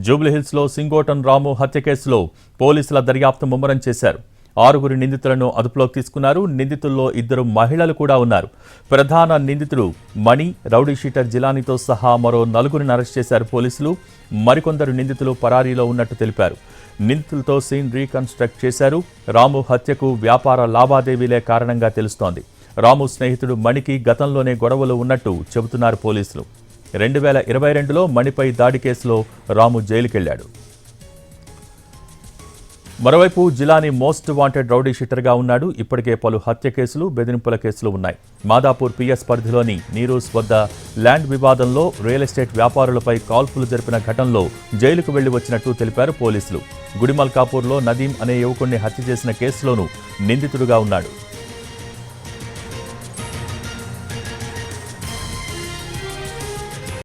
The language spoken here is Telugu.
జూబ్లీహిల్స్లో సింగోటన్ రాము హత్య కేసులో పోలీసుల దర్యాప్తు ముమ్మరం చేశారు. 6 నిందితులను అదుపులోకి తీసుకున్నారు. నిందితుల్లో 2 మహిళలు కూడా ఉన్నారు. ప్రధాన నిందితుడు మణి, రౌడీ షీటర్ జిలానీతో సహా మరో 4 అరెస్ట్ చేశారు పోలీసులు. మరికొందరు నిందితులు పరారీలో ఉన్నట్టు తెలిపారు. నిందితులతో సీన్ రీకన్స్ట్రక్ట్ చేశారు. రాము హత్యకు వ్యాపార లావాదేవీలే కారణంగా తెలుస్తోంది. రాము స్నేహితుడు మణికి గతంలోనే గొడవలు ఉన్నట్టు చెబుతున్నారు పోలీసులు. 2022లో మణిపై దాడి కేసులో రాము జైలుకెళ్లాడు. మరోవైపు జిలానీ మోస్ట్ వాంటెడ్ రౌడీ షీటర్గా ఉన్నాడు. ఇప్పటికే పలు హత్య కేసులు, బెదిరింపుల కేసులు ఉన్నాయి. మాదాపూర్ పిఎస్ పరిధిలోని నీరూస్ వద్ద ల్యాండ్ వివాదంలో రియల్ ఎస్టేట్ వ్యాపారులపై కాల్పులు జరిపిన ఘటనలో జైలుకు వెళ్లి వచ్చినట్టు తెలిపారు పోలీసులు. గుడిమల్కాపూర్లో నదీం అనే యువకుడిని హత్య చేసిన కేసులోనూ నిందితుడుగా ఉన్నాడు.